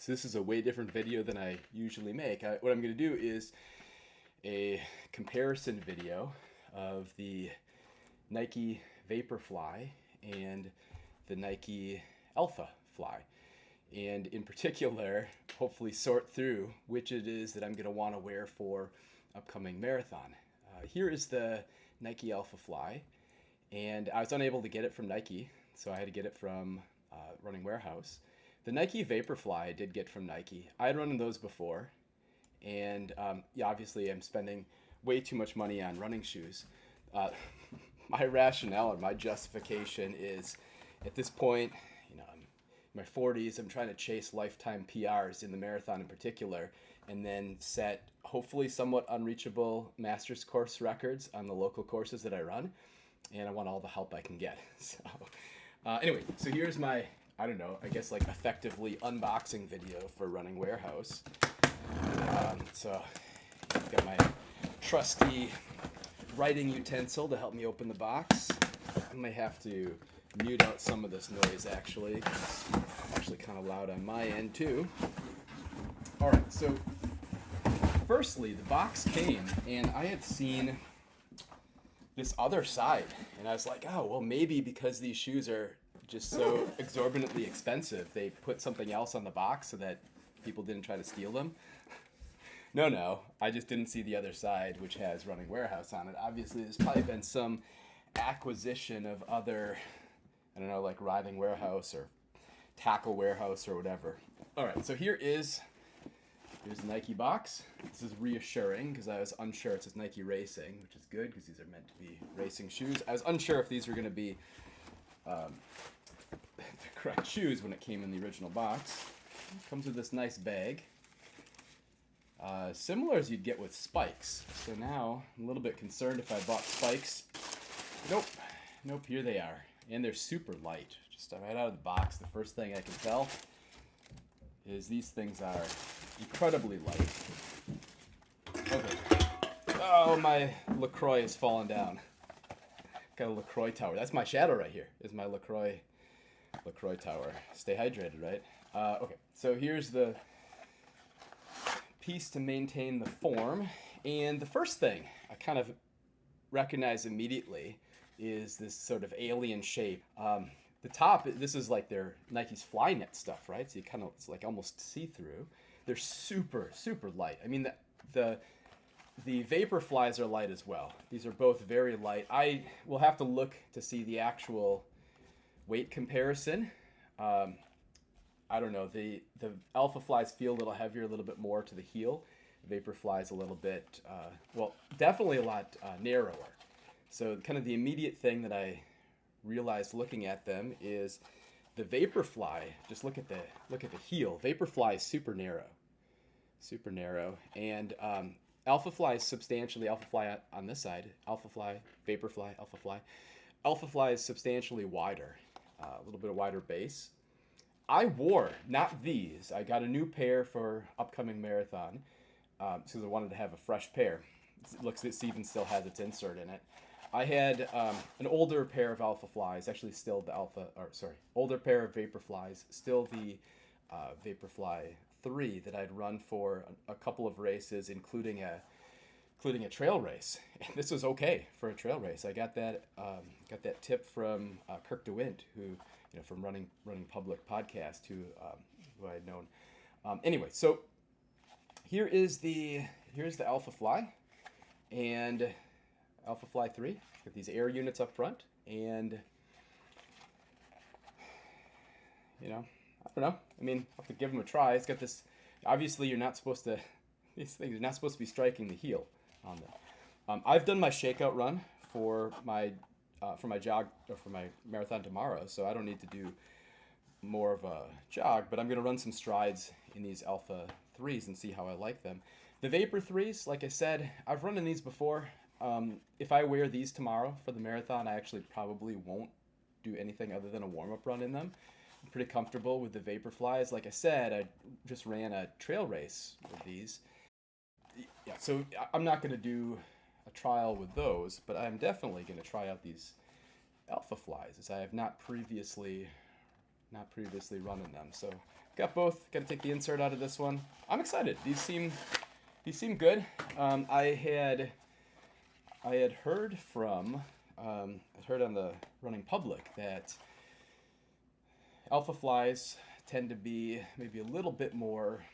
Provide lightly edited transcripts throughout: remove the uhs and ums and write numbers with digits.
So this is a way different video than I usually make. What I'm going to do is a comparison video of the Nike Vaporfly and the Nike Alphafly. And in particular, hopefully sort through which it is that I'm going to want to wear for upcoming marathon. Here is the Nike Alphafly, and I was unable to get it from Nike, so I had to get it from Running Warehouse. The Nike Vaporfly I did get from Nike. I had run those before, and yeah, obviously I'm spending way too much money on running shoes. My rationale or my justification is, at this point, I'm in my 40s, I'm trying to chase lifetime PRs in the marathon in particular, and then set hopefully somewhat unreachable master's course records on the local courses that I run, and I want all the help I can get. So anyway, so here's my, I guess like effectively unboxing video for Running Warehouse. So I've got my trusty writing utensil to help me open the box. I may have to mute out some of this noise actually. It's actually kind of loud on my end too. All right, so firstly, the box came and I had seen this other side, and I was like, oh, well, maybe because these shoes are just so exorbitantly expensive, they put something else on the box so that people didn't try to steal them. No, I just didn't see the other side, which has Running Warehouse on it. Obviously, there's probably been some acquisition of other, like Riding Warehouse or Tackle Warehouse or whatever. All right, so here's the Nike box. This is reassuring because I was unsure. It says Nike Racing, which is good because these are meant to be racing shoes. I was unsure if these were going to be the correct shoes when it came in the original box. It comes with this nice bag. Similar as you'd get with spikes. So now I'm a little bit concerned if I bought spikes. Nope, here they are. And they're super light. Just right out of the box, the first thing I can tell is these things are incredibly light. Okay. Oh, my LaCroix is falling down. Got a LaCroix tower. That's my shadow right here. Is my LaCroix tower. Stay hydrated, right? Okay. So here's the piece to maintain the form. And the first thing I kind of recognize immediately is this sort of alien shape. The top, this is like their Nike's Flyknit stuff, right? So it's like almost see-through. They're super, super light. I mean, the Vaporflies are light as well. These are both very light. I will have to look to see the actual weight comparison. I don't know. The Alphaflies feel a little heavier, a little bit more to the heel. Vaporflies a little bit, definitely a lot narrower. So kind of the immediate thing that I realized looking at them is the Vaporfly. Just look at the heel. Vaporfly is super narrow, and Alphafly is substantially, Alphafly on this side, Alphafly, Vaporfly, Alphafly. Alphafly is substantially wider, a little bit of wider base. I wore not these. I got a new pair for upcoming marathon because I wanted to have a fresh pair. It even still has its insert in it. I had an older pair of Alphaflies, actually still older pair of Vaporflies, still the Vaporfly 3 that I'd run for a couple of races, including a trail race. And this was okay for a trail race. I got that tip from Kirk DeWint, who from Running Public podcast, who I had known. Anyway, so here's the Alphafly and Alphafly 3. Got these air units up front, and I don't know. I mean, I'll have to give them a try. It's got this. Obviously, these things are not supposed to be striking the heel on them. I've done my shakeout run for my jog or for my marathon tomorrow, so I don't need to do more of a jog. But I'm going to run some strides in these Alpha 3s and see how I like them. The Vapor 3s, like I said, I've run in these before. If I wear these tomorrow for the marathon, I actually probably won't do anything other than a warm-up run in them. I'm pretty comfortable with the Vaporflies. Like I said, I just ran a trail race with these. Yeah, so I'm not going to do a trial with those, but I'm definitely going to try out these Alphaflies, as I have not previously run in them. So got both. Got to take the insert out of this one. I'm excited. These seem good. I had heard from I heard on the running public that Alphaflies tend to be maybe a little bit more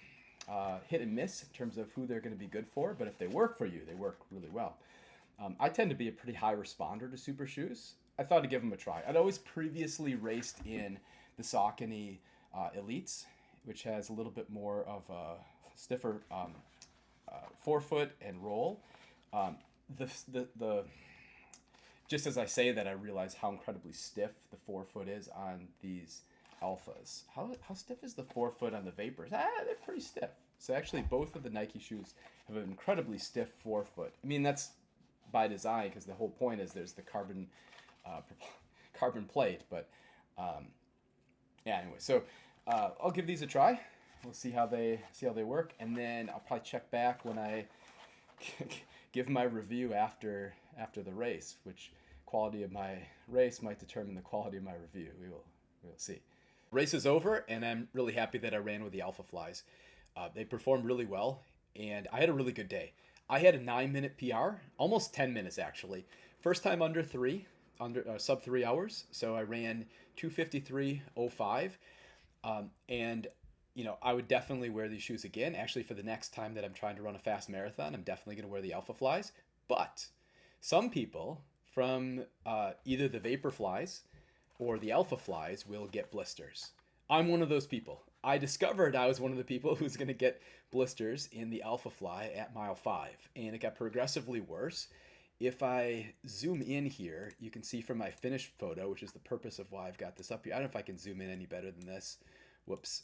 hit and miss in terms of who they're going to be good for, but if they work for you, they work really well. I tend to be a pretty high responder to super shoes. I thought I'd give them a try. I'd always previously raced in the Saucony Elites, which has a little bit more of a stiffer forefoot and roll. The just as I say that, I realize how incredibly stiff the forefoot is on these Alphas. How stiff is the forefoot on the Vapors? They're pretty stiff. So actually, both of the Nike shoes have an incredibly stiff forefoot. I mean, that's by design because the whole point is there's the carbon plate. But yeah, anyway, so I'll give these a try. We'll see how they work, and then I'll probably check back when I give my review after the race, which quality of my race might determine the quality of my review. We'll see. Race is over, and I'm really happy that I ran with the Alphaflies. They performed really well, and I had a really good day. I had a 9-minute PR, almost 10 minutes actually. First time under sub 3 hours. So I ran 2:53:05, and I would definitely wear these shoes again. Actually, for the next time that I'm trying to run a fast marathon, I'm definitely going to wear the Alphaflies. But some people from either the Vaporflies or the Alphaflies will get blisters. I'm one of those people. I discovered I was one of the people who's going to get blisters in the Alphafly at mile 5, and it got progressively worse. If I zoom in here, you can see from my finished photo, which is the purpose of why I've got this up here. I don't know if I can zoom in any better than this. Whoops.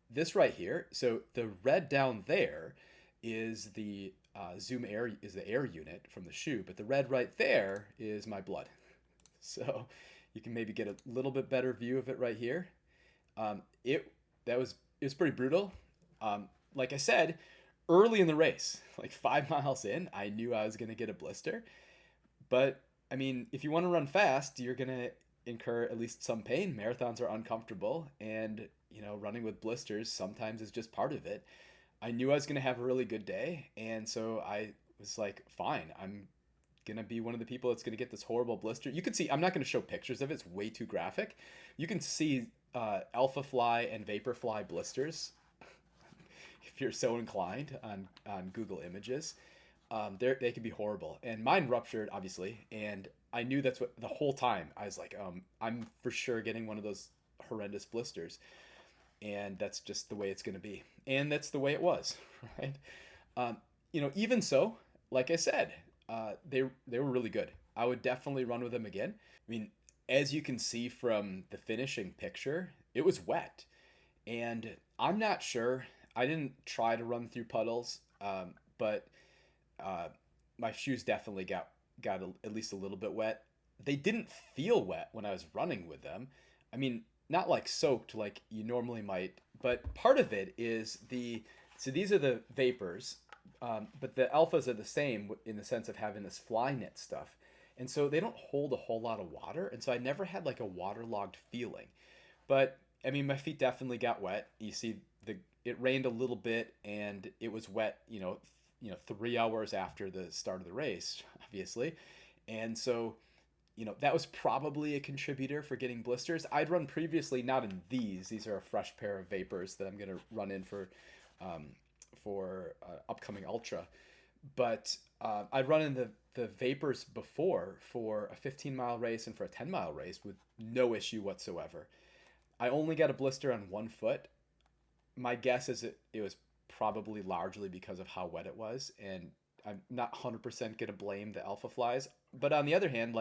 This right here, so the red down there is the Zoom Air, is the air unit from the shoe, but the red right there is my blood. So you can maybe get a little bit better view of it right here. It was pretty brutal. Like I said, early in the race, like 5 miles in, I knew I was going to get a blister. But I mean, if you want to run fast, you're going to incur at least some pain. Marathons are uncomfortable, and running with blisters sometimes is just part of it. I knew I was going to have a really good day, and so I was like, fine, I'm going to be one of the people that's going to get this horrible blister. You can see, I'm not going to show pictures of it. It's way too graphic. You can see Alphafly and Vaporfly blisters if you're so inclined on Google Images. They can be horrible, and mine ruptured obviously, and I knew that's what the whole time I was like, I'm for sure getting one of those horrendous blisters, and that's just the way it's going to be, and that's the way it was, right? Even so, like I said, they were really good. I would definitely run with them again. I mean, as you can see from the finishing picture, it was wet, and I'm not sure. I didn't try to run through puddles, but my shoes definitely got at least a little bit wet. They didn't feel wet when I was running with them. I mean, not like soaked like you normally might, but part of it is so these are the Vapors, but the Alphas are the same in the sense of having this fly knit stuff. And so they don't hold a whole lot of water. And so I never had like a waterlogged feeling. But I mean, my feet definitely got wet. You see it rained a little bit, and it was wet, 3 hours after the start of the race, obviously. And so, that was probably a contributor for getting blisters. I'd run previously, not in these. These are a fresh pair of Vapors that I'm going to run in for upcoming Ultra. But I'd run in the Vapors before for a 15-mile race and for a 10-mile race with no issue whatsoever. I only got a blister on one foot. My guess is it was probably largely because of how wet it was, and I'm not 100% going to blame the Alphaflies. But on the other hand,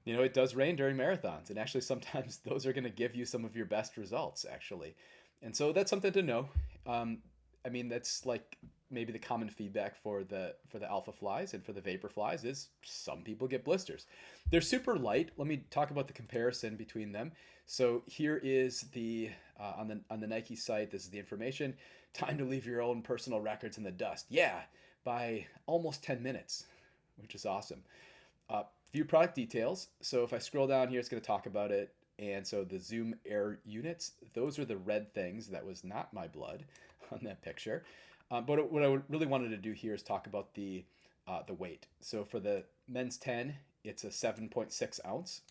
it does rain during marathons, and actually sometimes those are going to give you some of your best results, actually. And so that's something to know. I mean, that's like maybe the common feedback for the Alphaflies and for the Vaporflies is some people get blisters. They're super light. Let me talk about the comparison between them. So here is on the Nike site, this is the information. Time to leave your own personal records in the dust. Yeah, by almost 10 minutes, which is awesome. Few product details. So if I scroll down here, it's going to talk about it. And so the Zoom Air units, those are the red things. That was not my blood on that picture. But what I really wanted to do here is talk about the weight. So for the men's 10, it's a 7.6 ounce.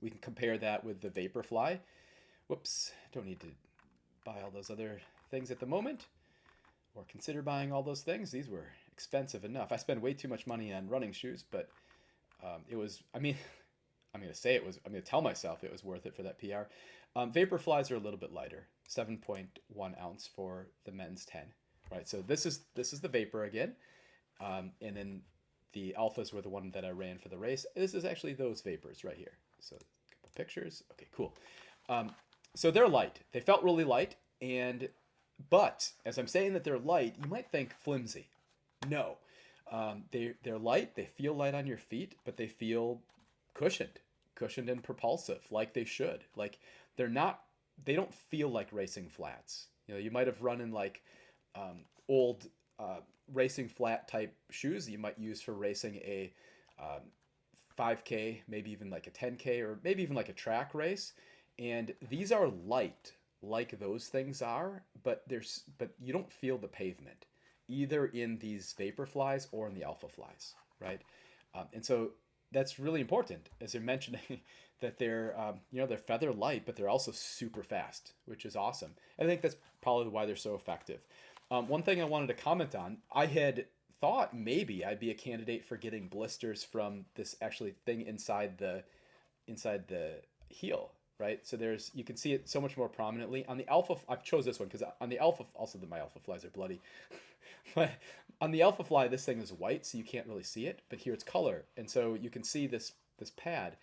We can compare that with the Vaporfly. Whoops, don't need to buy all those other things at the moment, or consider buying all those things. These were expensive enough. I spend way too much money on running shoes, but it was, I mean, I'm going to tell myself it was worth it for that PR. Vaporflies are a little bit lighter, 7.1 ounce for the men's 10, right? So this is the Vapor again. And then the Alphas were the one that I ran for the race. This is actually those Vapors right here. So a couple pictures. Okay, cool. So they're light. They felt really light. But as I'm saying that they're light, you might think flimsy. No, they're light. They feel light on your feet, but they feel cushioned and propulsive, like they should. Like they don't feel like racing flats. You know, you might have run in like old racing flat type shoes that you might use for racing a 5K, maybe even like a 10K, or maybe even like a track race. And these are light, like those things are, but you don't feel the pavement either in these Vaporflies or in the Alphaflies, right? And so that's really important, as you're mentioning that they're they're feather light, but they're also super fast, which is awesome. I think that's probably why they're so effective. One thing I wanted to comment on, I had thought maybe I'd be a candidate for getting blisters from this actually thing inside the heel, right? So you can see it so much more prominently on the Alpha. I chose this one because on the Alpha, also my Alphaflies are bloody, but on the Alphafly, this thing is white, so you can't really see it. But here it's color, and so you can see this pad,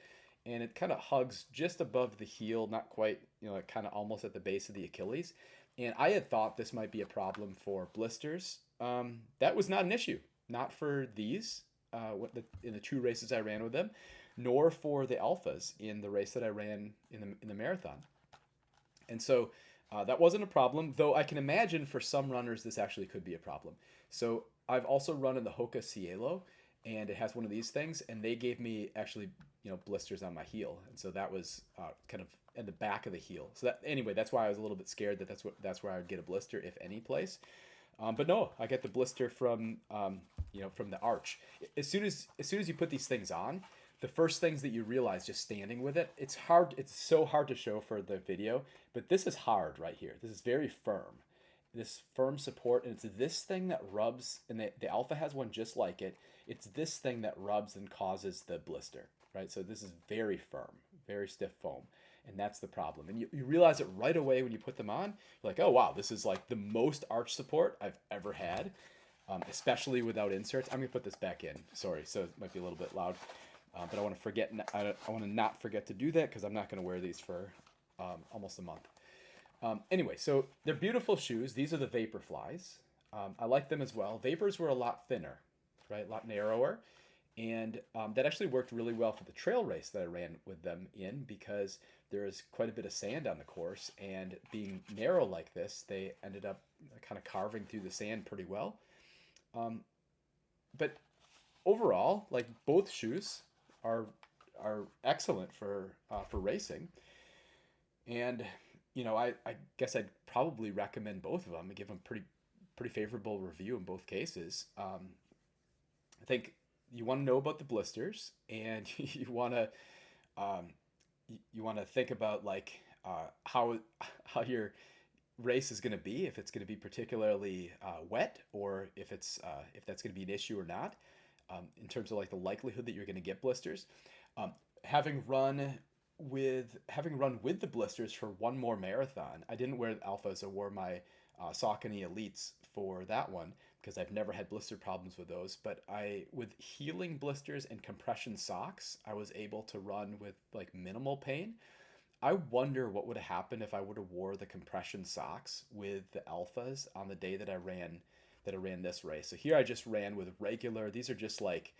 and it kind of hugs just above the heel, not quite, kind of almost at the base of the Achilles. And I had thought this might be a problem for blisters. That was not an issue, not for these in the 2 races I ran with them, nor for the Alphas in the race that I ran in the marathon. And so that wasn't a problem, though I can imagine for some runners this actually could be a problem. So I've also run in the Hoka Cielo, and it has one of these things, and they gave me actually blisters on my heel, and so that was kind of in the back of the heel. So that's why I was a little bit scared that's where I would get a blister, if any place. But no, I get the blister from from the arch. As soon as you put these things on, the first things that you realize just standing with it, it's so hard to show for the video, but this is hard right here. This is very firm. This firm support, and it's this thing that rubs, and the Alpha has one just like it. It's this thing that rubs and causes the blister, right? So this is very firm, very stiff foam, and that's the problem. And you realize it right away when you put them on. You're like, oh wow, this is like the most arch support I've ever had, especially without inserts. I'm gonna put this back in. Sorry, so it might be a little bit loud, but I want to not forget to do that because I'm not gonna wear these for almost a month. Anyway, so they're beautiful shoes. These are the Vaporflies. I like them as well. Vapors were a lot thinner, right? A lot narrower. And that actually worked really well for the trail race that I ran with them in, because there is quite a bit of sand on the course, and being narrow like this, they ended up kind of carving through the sand pretty well. But overall, like, both shoes are excellent for racing. And I guess I'd probably recommend both of them and give them pretty favorable review in both cases. I think you want to know about the blisters, and you want to think about like how your race is going to be, if it's going to be particularly wet, or if that's going to be an issue or not, in terms of like the likelihood that you're going to get blisters. Having run with the blisters for one more marathon, I didn't wear the Alphas. I wore my Saucony Elites for that one because I've never had blister problems with those. But with healing blisters and compression socks, I was able to run with like minimal pain. I wonder what would have happened if I would have wore the compression socks with the Alphas on the day that I ran this race. So here I just ran with regular. These are just like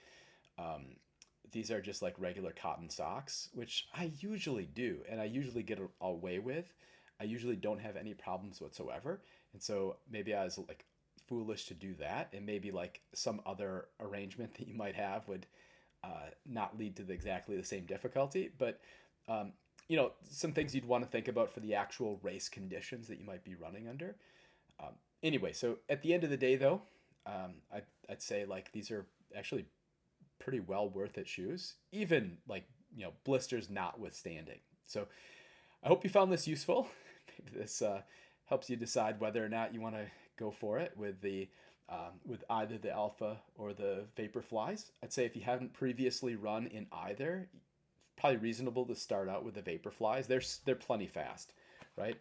regular cotton socks, which I usually do, and I usually get away with. I usually don't have any problems whatsoever. And so maybe I was like foolish to do that, and maybe like some other arrangement that you might have would not lead to exactly the same difficulty. But you know, some things you'd want to think about for the actual race conditions that you might be running under. Anyway, so at the end of the day, though, I'd say like these are actually pretty well worth it shoes, even like, you know, blisters notwithstanding. So I hope you found this useful. Maybe this helps you decide whether or not you want to go for it with either the Alpha or the Vaporflies. I'd say if you haven't previously run in either, probably reasonable to start out with the Vaporflies. They're plenty fast, right?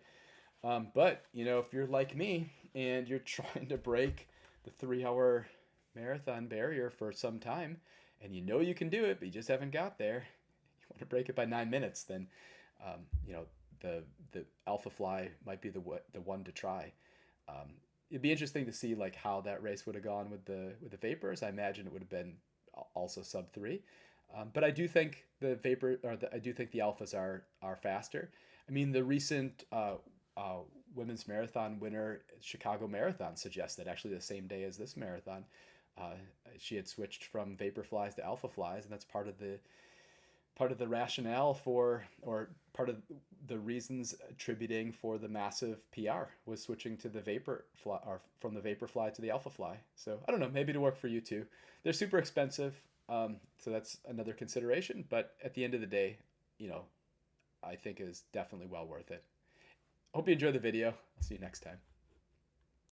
But you know, if you're like me and you're trying to break the 3-hour marathon barrier for some time, and you know you can do it, but you just haven't got there, you want to break it by 9 minutes, then you know, the Alphafly might be the one to try. It'd be interesting to see like how that race would have gone with the Vapors. I imagine it would have been also sub 3. But I do think the Alphas are faster. I mean, the recent women's marathon winner, Chicago Marathon, suggested actually the same day as this marathon, she had switched from Vaporflies to Alphaflies, and that's part of the rationale for, or part of the reasons attributing for the massive PR was switching to the Vaporfly, or from the Vaporfly to the Alphafly. So I don't know, maybe it'll work for you too. They're super expensive, so that's another consideration. But at the end of the day, you know, I think is definitely well worth it. Hope you enjoyed the video. I'll see you next time.